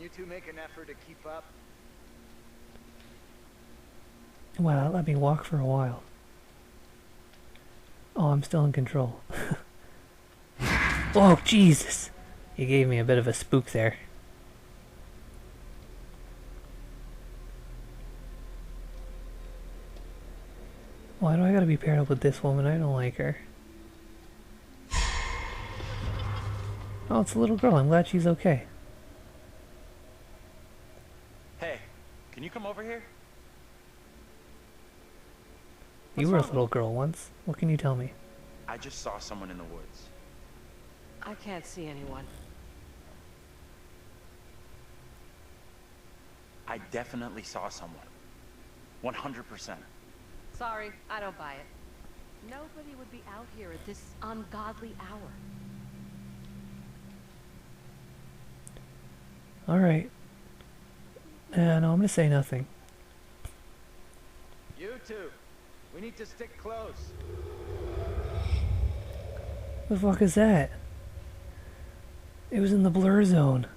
you two make an effort to keep up? Wow, let me walk for a while. Oh, I'm still in control. Oh, Jesus! You gave me a bit of a spook there. Why do I gotta be paired up with this woman? I don't like her. Oh, it's a little girl. I'm glad she's okay. Hey, can you come over here? You were a little girl once. What can you tell me? I just saw someone in the woods. I can't see anyone. I definitely saw someone. 100%. Sorry, I don't buy it. Nobody would be out here at this ungodly hour. Alright. No, I'm gonna say nothing. You two, we need to stick close. What the fuck is that? It was in the blur zone.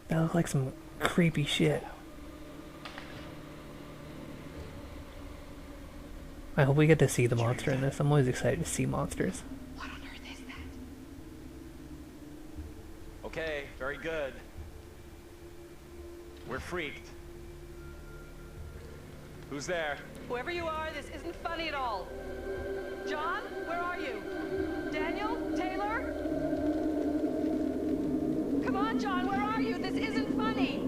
That looked like some creepy shit. I hope we get to see the monster in this. I'm always excited to see monsters. What on earth is that? Okay, very good. We're freaked. Who's there? Whoever you are, this isn't funny at all. John, where are you? Daniel? Taylor? Come on, John, where are you? This isn't funny.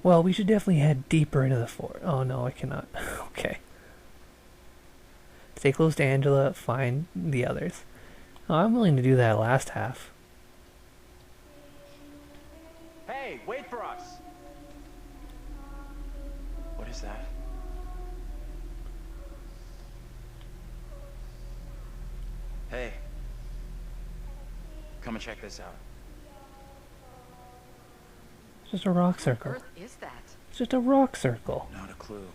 Well, we should definitely head deeper into the fort. Oh no, I cannot. Okay. Stay close to Angela, find the others. Oh, I'm willing to do that last half. Hey, wait for us! What is that? Hey. Come and check this out. It's just a rock What circle. on earth is that? It's just a rock circle. Not a clue.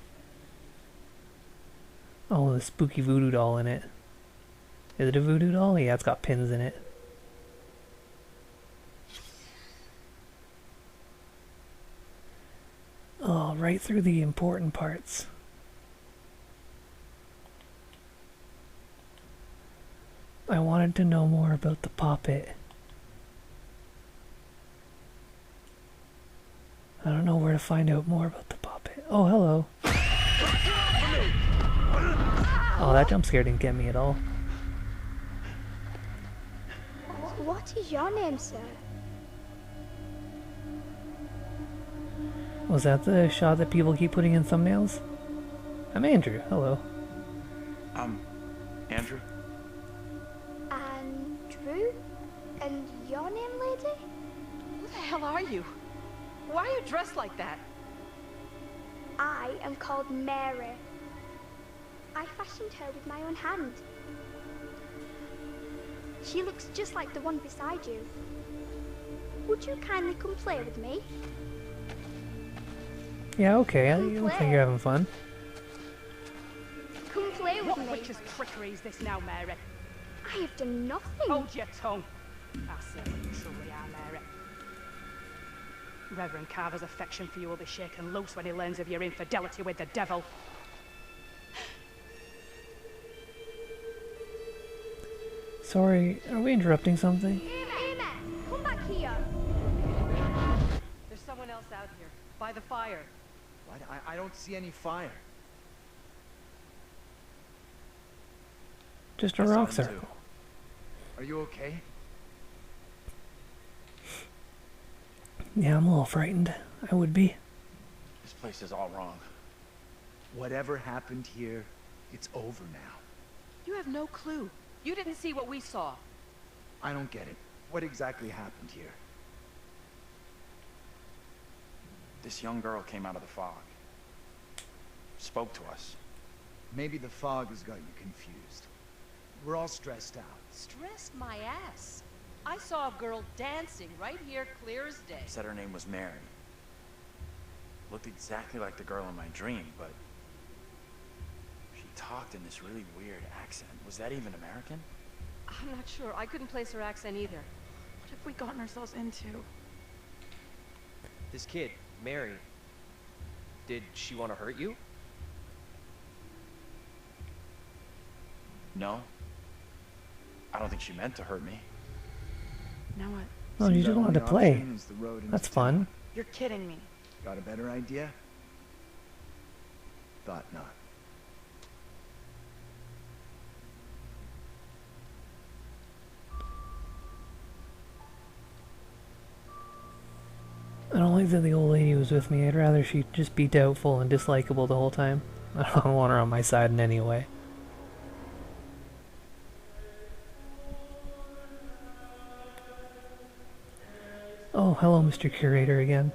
Oh, the spooky voodoo doll in it. Is it a voodoo doll? Yeah, it's got pins in it. Oh, right through the important parts. I wanted to know more about the puppet. I don't know where to find out more about the puppet. Oh, hello. Oh, that jump scare didn't get me at all. What is your name, sir? Was that the shot that people keep putting in thumbnails? I'm Andrew. Hello. Andrew? Andrew? And your name, lady? Who the hell are you? Why are you dressed like that? I am called Mary. I fashioned her with my own hand. She looks just like the one beside you. Would you kindly come play with me? Yeah, okay. It Come looks like play. you're having fun. Come play with What me. witch's trickery is this now, Mary? I have done nothing. Hold your tongue. I say what you truly are, Mary. Reverend Carver's affection for you will be shaken loose when he learns of your infidelity with the devil. Sorry, are we interrupting something? Amy, come back here. There's someone else out here, by the fire. What? I don't see any fire. Just a I saw rock him circle. too. Are you okay? Yeah, I'm a little frightened. I would be. This place is all wrong. Whatever happened here, it's over now. You have no clue. You didn't see what we saw. I don't get it. What exactly happened here? This young girl came out of the fog. Spoke to us. Maybe the fog has got you confused. We're all stressed out. Stressed my ass. I saw a girl dancing right here, clear as day. Said her name was Mary. Looked exactly like the girl in my dream, but she talked in this really weird accent. Was that even American? I'm not sure. I couldn't place her accent either. What have we gotten ourselves into? This kid, Mary, did she want to hurt you? No. I don't think she meant to hurt me. Now what? Oh, you Seems just our wanted to only play. option is the road into That's town. fun. You're kidding me. Got a better idea? Thought not. I don't like that the old lady was with me. I'd rather she just be doubtful and dislikable the whole time. I don't want her on my side in any way. Oh, hello, Mr. Curator again.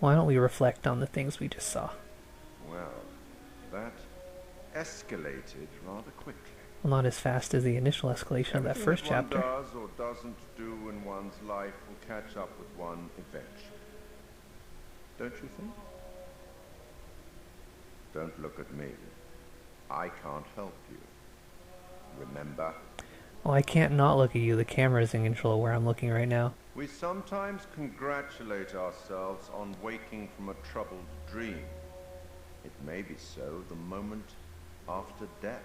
Why don't we reflect on the things we just saw? Well, that escalated rather quickly. Well, not as fast as the initial escalation of that Everything first that one chapter. does or doesn't do in one's life will catch up with one eventually. Don't you think? Don't look at me. I can't help you. Remember? Oh, I can't not look at you. The camera's in control of where I'm looking right now. We sometimes congratulate ourselves on waking from a troubled dream. It may be so the moment after death.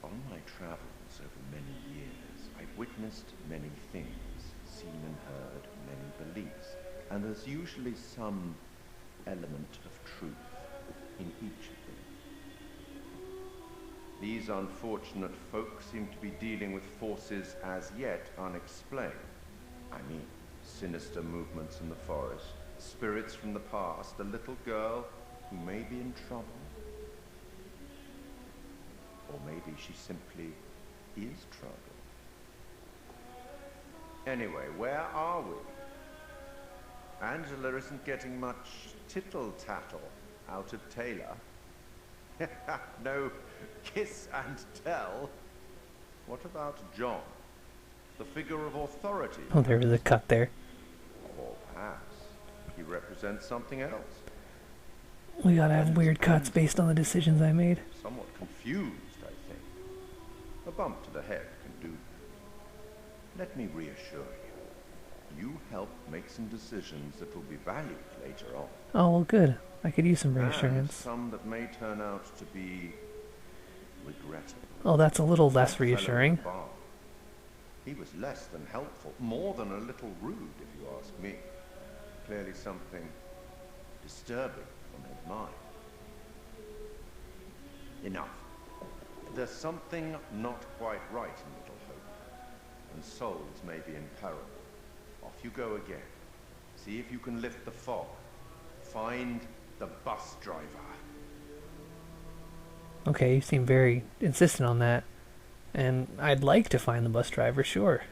On my travels over many years, I've witnessed many things, seen and heard many beliefs, and there's usually some element of truth in each of them. These unfortunate folk seem to be dealing with forces as yet unexplained. I mean, sinister movements in the forest, spirits from the past, a little girl who may be in trouble. Or maybe she simply is trouble. Anyway, where are we? Angela isn't getting much tittle-tattle out of Taylor. No kiss and tell. What about John? The figure of authority? Oh, there was a cut there. Or perhaps he represents something else. We gotta have weird cuts based on the decisions I made. Somewhat confused, I think. A bump to the head can do. Let me reassure you. You help make some decisions that will be valued later on. Oh, well, good. I could use some And reassurance. some that may turn out to be regrettable. Oh, that's a little less That fellow reassuring. at the bar, he was less than helpful, more than a little rude, if you ask me. Clearly something disturbing on his mind. Enough. There's something not quite right in Little Hope, and souls may be in peril. Off you go again. See if you can lift the fog. Find the bus driver. Okay, you seem very insistent on that. And I'd like to find the bus driver, sure.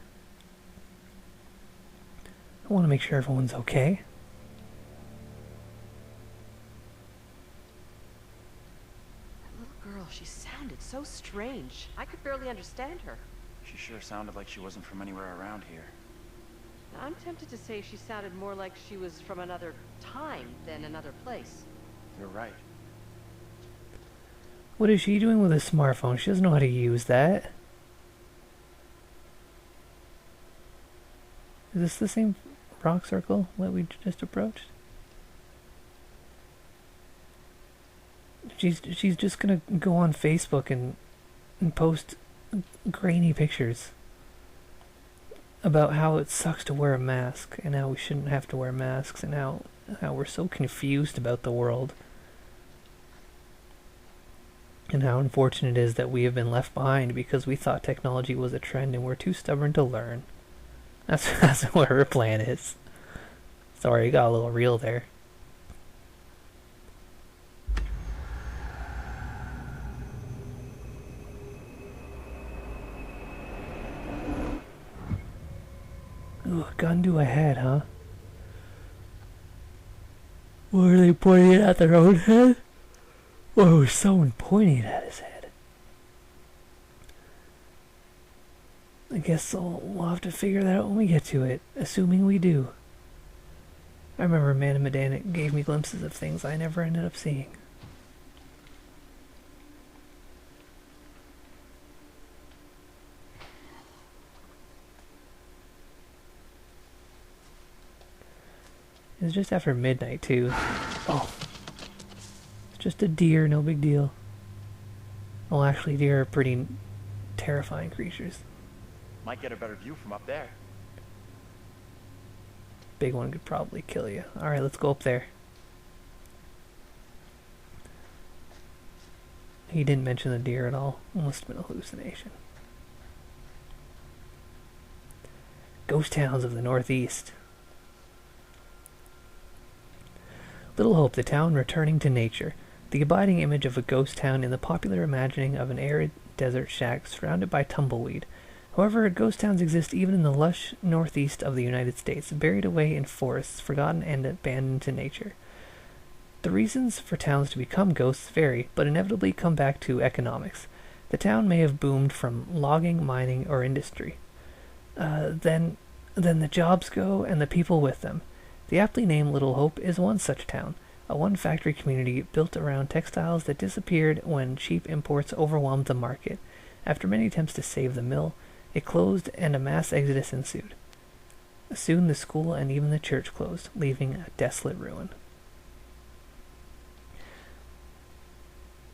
I want to make sure everyone's okay. That little girl, she sounded so strange. I could barely understand her. She sure sounded like she wasn't from anywhere around here. I'm tempted to say she sounded more like she was from another time than another place. You're right. What is she doing with a smartphone? She doesn't know how to use that. Is this the same rock circle that we just approached? She's just gonna go on Facebook and post grainy pictures about how it sucks to wear a mask and how we shouldn't have to wear masks and how we're so confused about the world. And how unfortunate it is that we have been left behind because we thought technology was a trend and we're too stubborn to learn. That's what her plan is. Sorry, I got a little real there. Ooh, gun to a head, huh? Were they pointing it at their own head? Or was someone pointing it at his head? I guess we'll have to figure that out when we get to it, assuming we do. I remember Man of Medan gave me glimpses of things I never ended up seeing. It's just after midnight, too. Oh. It's just a deer, no big deal. Well, actually, deer are pretty terrifying creatures. Might get a better view from up there. Big one could probably kill you. Alright, let's go up there. He didn't mention the deer at all. Must have been a hallucination. Ghost towns of the Northeast. Little Hope, the town returning to nature. The abiding image of a ghost town in the popular imagining of an arid desert shack surrounded by tumbleweed. However, ghost towns exist even in the lush northeast of the United States, buried away in forests, forgotten and abandoned to nature. The reasons for towns to become ghosts vary, but inevitably come back to economics. The town may have boomed from logging, mining, or industry. Then the jobs go and the people with them. The aptly named Little Hope is one such town, a one-factory community built around textiles that disappeared when cheap imports overwhelmed the market. After many attempts to save the mill, it closed and a mass exodus ensued. Soon the school and even the church closed, leaving a desolate ruin.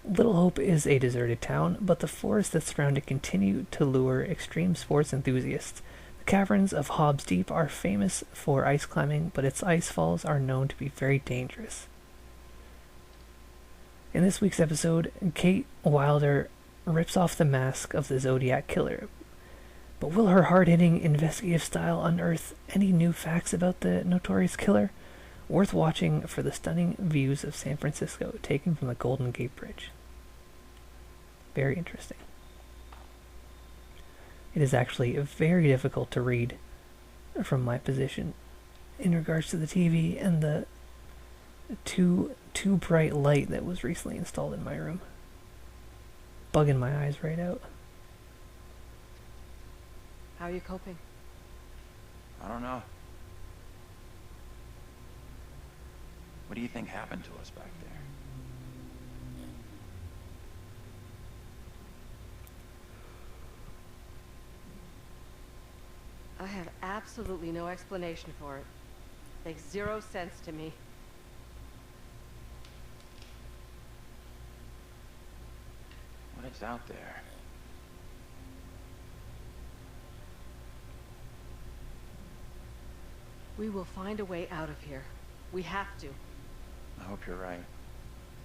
Little Hope is a deserted town, but the forests that surround it continue to lure extreme sports enthusiasts. The caverns of Hobbs Deep are famous for ice climbing, but its ice falls are known to be very dangerous. In this week's episode, Kate Wilder rips off the mask of the Zodiac Killer. But will her hard-hitting investigative style unearth any new facts about the notorious killer? Worth watching for the stunning views of San Francisco taken from the Golden Gate Bridge. Very interesting. It is actually very difficult to read from my position in regards to the TV and the too bright light that was recently installed in my room. Bugging my eyes right out. How are you coping? I don't know. What do you think happened to us back there? I have absolutely no explanation for it. Makes zero sense to me. What is out there? We will find a way out of here. We have to. I hope you're right.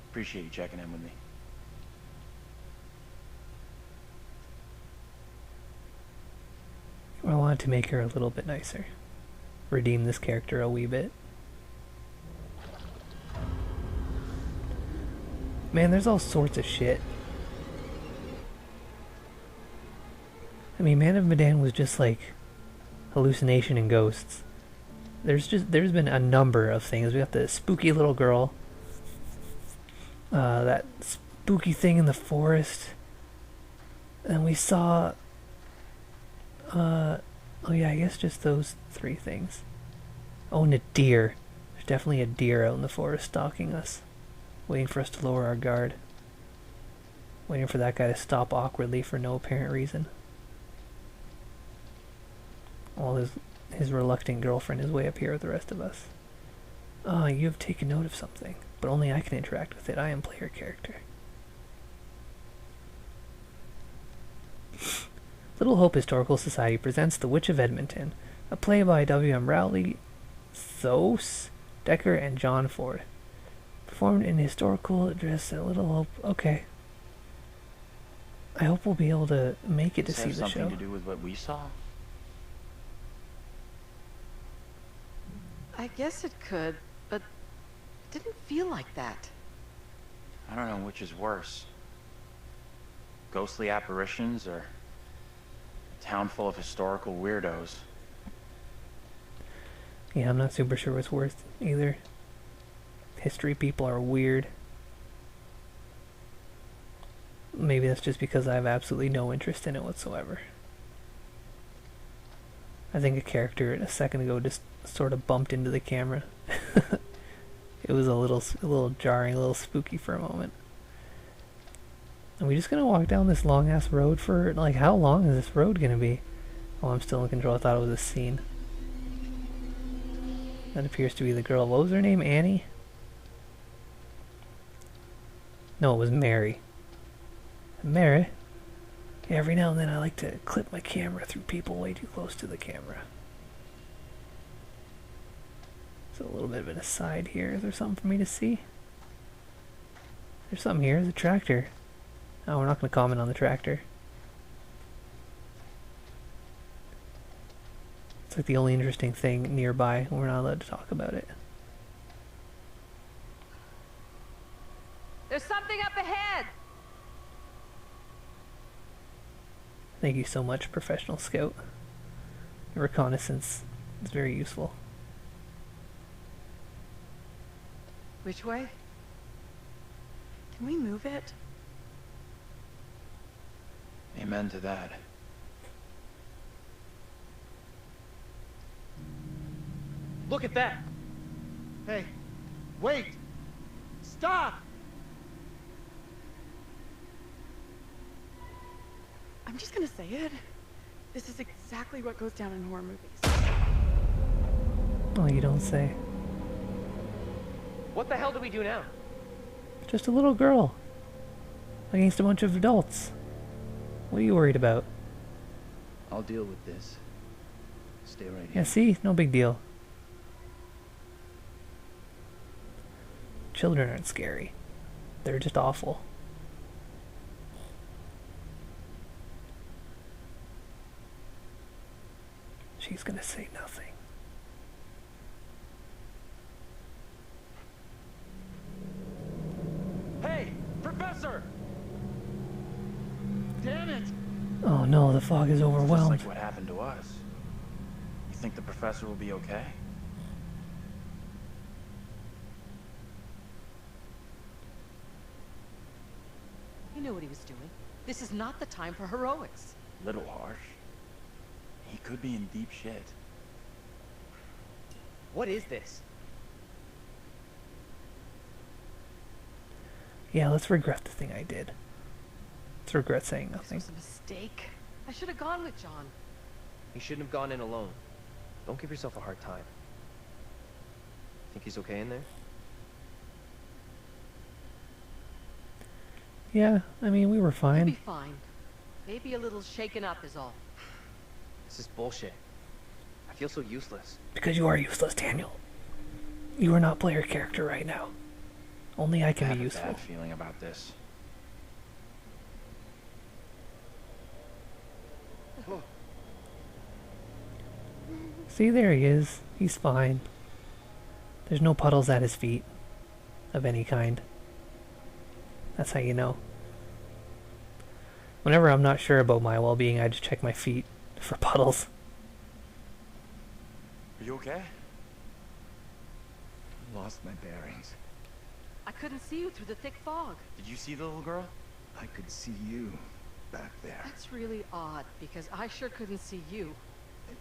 Appreciate you checking in with me. I wanted to make her a little bit nicer. Redeem this character a wee bit. Man, there's all sorts of shit. I mean, Man of Medan was just like hallucination and ghosts. There's been a number of things. We got the spooky little girl. That spooky thing in the forest. And we saw... oh yeah, I guess just those three things. Oh, and a deer. There's definitely a deer out in the forest stalking us. Waiting for us to lower our guard. Waiting for that guy to stop awkwardly for no apparent reason. While his reluctant girlfriend is way up here with the rest of us. Ah, you have taken note of something, but only I can interact with it. I am player character. Little Hope Historical Society presents The Witch of Edmonton, a play by W.M. Rowley, Thos, Decker, and John Ford. Performed in historical dress at Little Hope. Okay. I hope we'll be able to make it to see the show. Does it have something to do with what we saw? I guess it could, but it didn't feel like that. I don't know which is worse. Ghostly apparitions or a town full of historical weirdos. Yeah, I'm not super sure what's worse either. History people are weird. Maybe that's just because I have absolutely no interest in it whatsoever. I think a character a second ago just sort of bumped into the camera. It was a little jarring, a little spooky for a moment. Are we just gonna walk down this long ass road for, like, how long is this road gonna be? Oh, I'm still in control. I thought it was a scene. That appears to be the girl. What was her name? Annie? No, it was Mary. Mary? Yeah, every now and then I like to clip my camera through people way too close to the camera. So a little bit of an aside here. Is there something for me to see? There's something here. There's a tractor. Oh, we're not going to comment on the tractor. It's like the only interesting thing nearby. We're not allowed to talk about it. There's something up ahead! Thank you so much, Professional Scout. Your reconnaissance is very useful. Which way? Can we move it? Amen to that. Look at that! Hey, wait! Stop! I'm just gonna say it. This is exactly what goes down in horror movies. Oh, you don't say. What the hell do we do now? Just a little girl against a bunch of adults. What are you worried about? I'll deal with this. Stay right Yeah, here. see? No big deal. Children aren't scary. They're just awful. She's gonna say nothing. Hey, Professor! Damn it! Oh no, the fog is Just overwhelmed. like what happened to us. You think the professor will be okay? He knew what he was doing. This is not the time for heroics. Little harsh. He could be in deep shit. What is this? Yeah, let's regret the thing I did. Let's regret saying This nothing. was a mistake. I should have gone with John. You shouldn't have gone in alone. Don't give yourself a hard time. Think he's okay in there? Yeah, I mean, we were He'll fine. be fine. Maybe a little shaken up is all. This is bullshit. I feel so useless. Because you are useless, Daniel. You are not player character right now. Only I I can have be a useful. bad feeling about this. See, there he is. He's fine. There's no puddles at his feet. Of any kind. That's how you know. Whenever I'm not sure about my well-being, I just check my feet for puddles. Are you okay? Lost my bearings. I couldn't see you through the thick fog. Did you see the little girl? I could see you back there. That's really odd, because I sure couldn't see you.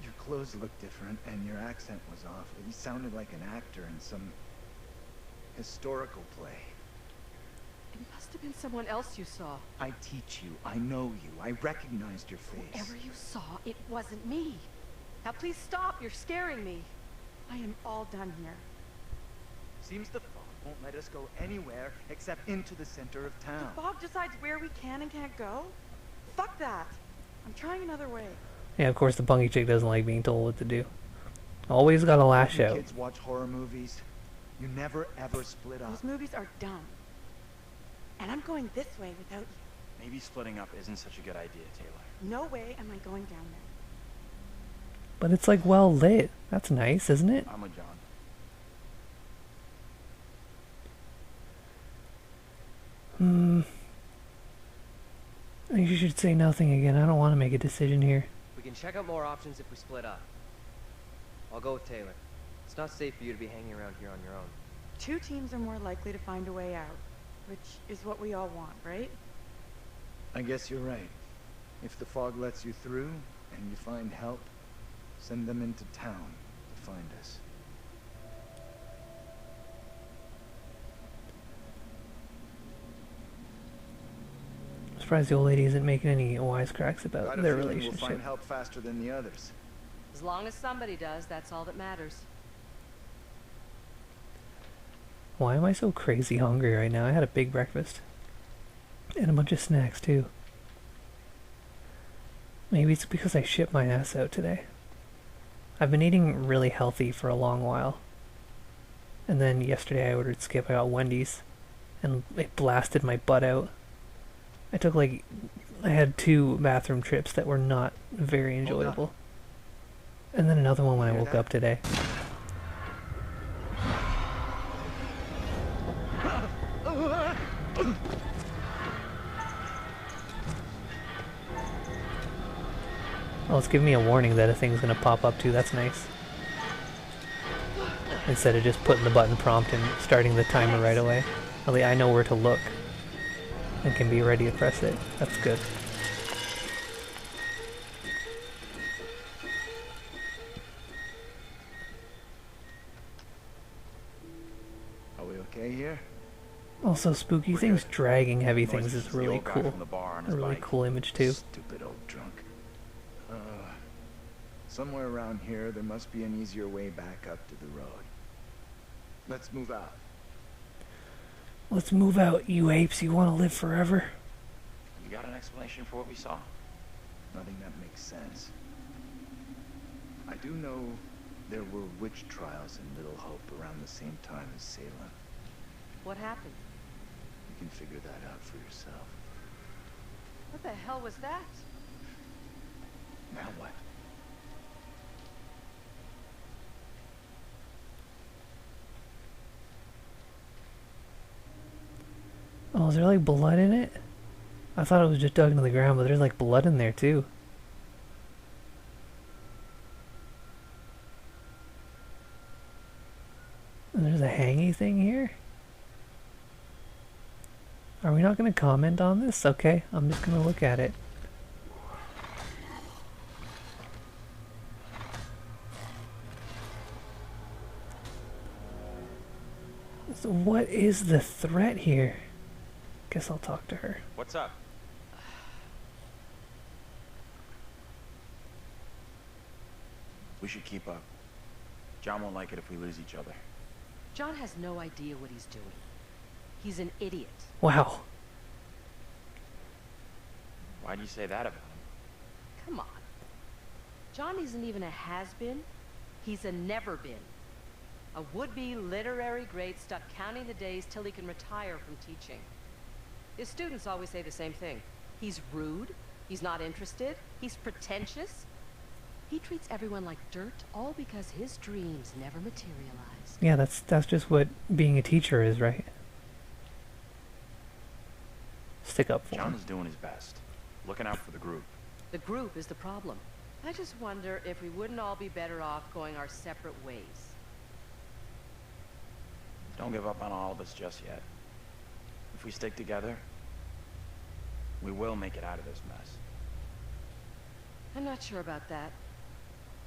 Your clothes looked different, and your accent was off. You sounded like an actor in some historical play. It must have been someone else you saw. I teach you. I know you. I recognized your face. Whoever you saw, it wasn't me. Now please stop. You're scaring me. I am all done here. Seems the fog won't let us go anywhere except into the center of town. The fog decides where we can and can't go? Fuck that. I'm trying another way. Yeah, of course the punky chick doesn't like being told what to do. Always gotta lash You out. kids watch horror movies. You never ever split up. Those movies are dumb. And I'm going this way without you. Maybe splitting up isn't such a good idea, Taylor. No way am I going down there. But it's like well lit. That's nice, isn't it? I'm with John. I think you should say nothing again. I don't want to make a decision here. We can check out more options if we split up. I'll go with Taylor. It's not safe for you to be hanging around here on your own. Two teams are more likely to find a way out, which is what we all want, right? I guess you're right. If the fog lets you through, and you find help, send them into town to find us. surprised the old lady isn't making any wisecracks about Got a their feeling relationship. we'll find help faster than the others. As long as somebody does, that's all that matters. Why am I so crazy hungry right now? I had a big breakfast. And a bunch of snacks, too. Maybe it's because I shit my ass out today. I've been eating really healthy for a long while. And then yesterday I ordered Skip. I got Wendy's. And it blasted my butt out. I had 2 bathroom trips that were not very enjoyable. And then another one when I woke up today. Well, it's giving me a warning that a thing's gonna pop up too. That's nice. Instead of just putting the button prompt and starting the timer right away. At least I know where to look and can be ready to press it. That's good. Are we okay here? Also, spooky things dragging heavy things is The really old guy cool. from the bar on A his really bike. cool image too. Stupid old drunk. Somewhere around here, there must be an easier way back up to the road. Let's move out. Let's move out, you apes. You want to live forever? You got an explanation for what we saw? Nothing that makes sense. I do know there were witch trials in Little Hope around the same time as Salem. What happened? You can figure that out for yourself. What the hell was that? Now what? Oh, is there like blood in it? I thought it was just dug into the ground, but there's like blood in there too. And there's a hangy thing here? Are we not going to comment on this? Okay, I'm just going to look at it. So what is the threat here? Guess I'll talk to her. What's up? We should keep up. John won't like it if we lose each other. John has no idea what he's doing. He's an idiot. Wow. Why do you say that about him? Come on. John isn't even a has-been. He's a never-been. A would-be literary great stuck counting the days till he can retire from teaching. His students always say the same thing. He's rude, he's not interested, he's pretentious. He treats everyone like dirt, all because his dreams never materialize. Yeah, that's just what being a teacher is, right? Stick up for John him. is doing his best. Looking out for the group. The group is the problem. I just wonder if we wouldn't all be better off going our separate ways. Don't give up on all of us just yet. If we stick together, we will make it out of this mess. I'm not sure about that.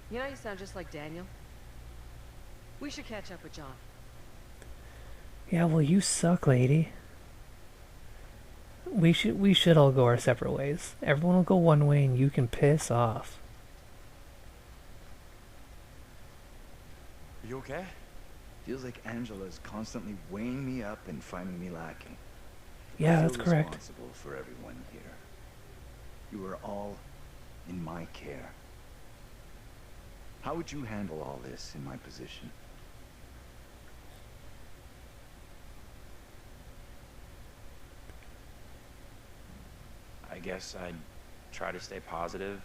You know, you sound just like Daniel. We should catch up with John. Yeah, well, you suck, lady. We should all go our separate ways. Everyone will go one way and you can piss off. Are you okay? Feels like Angela's constantly weighing me up and finding me lacking. Yeah, I that's feel correct. responsible for everyone here. You are all in my care. How would you handle all this in my position? I guess I'd try to stay positive,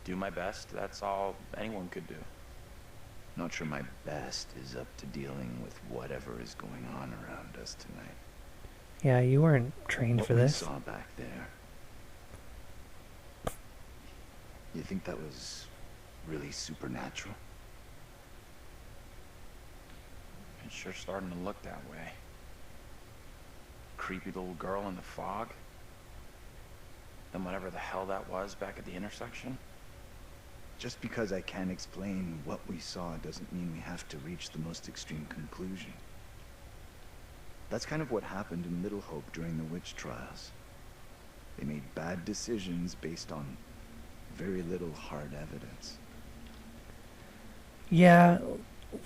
do my best. That's all anyone could do. Not sure my best is up to dealing with whatever is going on around us tonight. Yeah, you weren't trained What for we this. saw back there. You think that was really supernatural? It's sure starting to look that way. Creepy little girl in the fog. Then whatever the hell that was back at the intersection. Just because I can't explain what we saw doesn't mean we have to reach the most extreme conclusion. That's kind of what happened in Little Hope during the witch trials. They made bad decisions based on very little hard evidence. Yeah,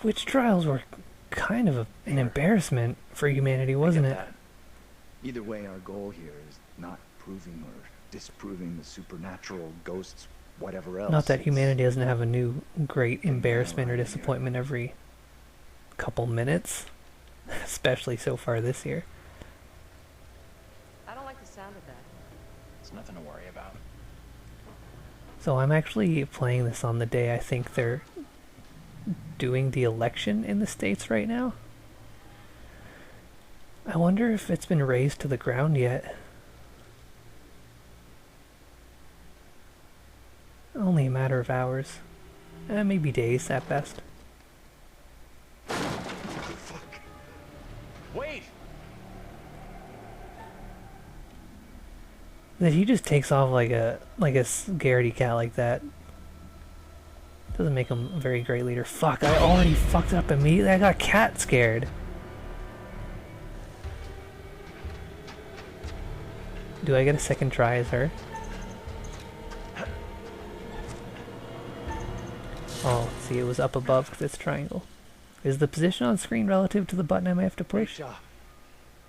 witch trials were kind of an embarrassment for humanity, wasn't it? That. Either way, our goal here is not proving or disproving the supernatural, ghosts, whatever else. Not that It's humanity doesn't have a new great embarrassment or right here. disappointment every couple minutes, especially so far this year. I don't like the sound of that. It's nothing to worry about. So I'm actually playing this on the day I think they're doing the election in the States right now. I wonder if it's been razed to the ground yet. Only a matter of hours. Maybe days at best. Fuck. Wait! That he just takes off like a scaredy cat like that. Doesn't make him a very great leader. Fuck, I already fucked up immediately. I got cat scared. Do I get a second try as her? Oh, see, it was up above this triangle. Is the position on screen relative to the button I may have to Great push? job.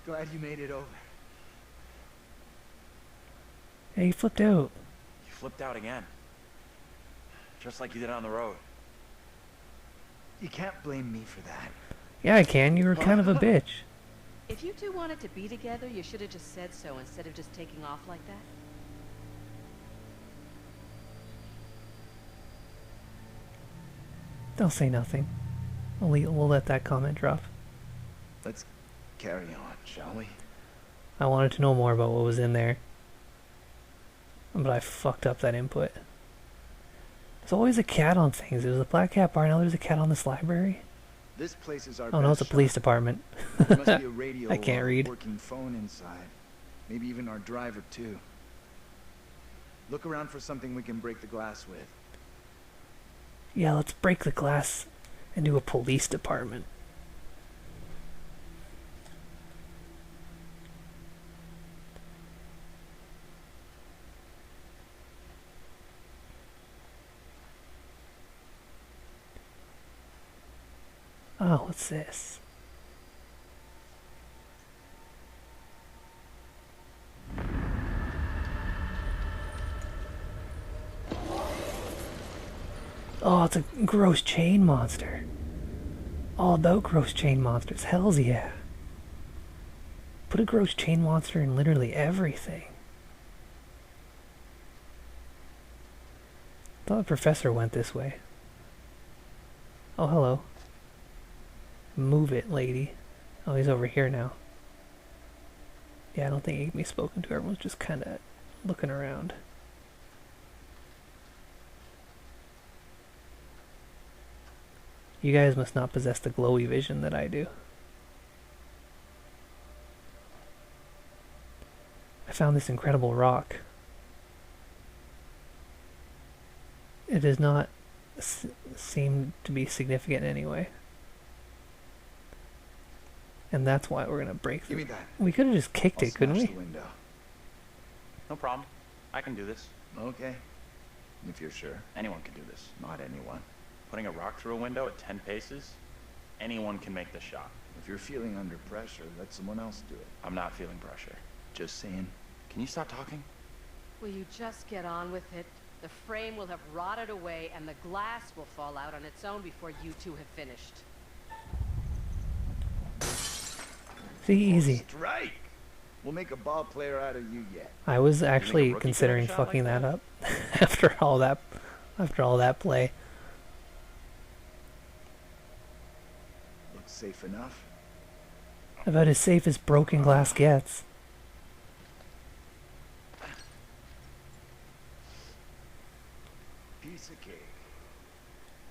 Glad you made it over. Hey, he flipped out. You flipped out again. Just like you did on the road. You can't blame me for that. Yeah, I can. You were kind of a bitch. If you two wanted to be together, you should have just said so instead of just taking off like that. Don't say nothing. We'll let that comment drop. Let's carry on, shall we? I wanted to know more about what was in there. But I fucked up that input. There's always a cat on things. There was a black cat bar, now there's a cat on this library. This place is our Oh no, it's a police shot. department. There must be a radio I can't or read. working phone inside. Maybe even our driver too. Look around for something we can break the glass with. Yeah, let's break the glass into a police department. Oh, what's this? Oh, it's a gross chain monster. All about gross chain monsters. Hells yeah. Put a gross chain monster in literally everything. Thought the professor went this way. Oh, hello. Move it, lady. Oh, he's over here now. Yeah, I don't think he can be spoken to. Everyone's just kind of looking around. You guys must not possess the glowy vision that I do. I found this incredible rock. It does not seem to be significant in any way. And that's why we're gonna break Give me it. that. We could have just kicked I'll it, couldn't smash we? the window. No problem. I can do this. Okay. If you're sure. Anyone can do this. Not anyone. Putting a rock through a window at 10 paces, anyone can make the shot. If you're feeling under pressure, let someone else do it. I'm not feeling pressure. Just saying. Can you stop talking? Will you just get on with it? The frame will have rotted away and the glass will fall out on its own before you two have finished. See, easy. Strike! We'll make a ball player out of you yet. I was a actually rookie considering take a shot fucking like that that? up after all that play. Looks safe enough. About as safe as broken glass gets.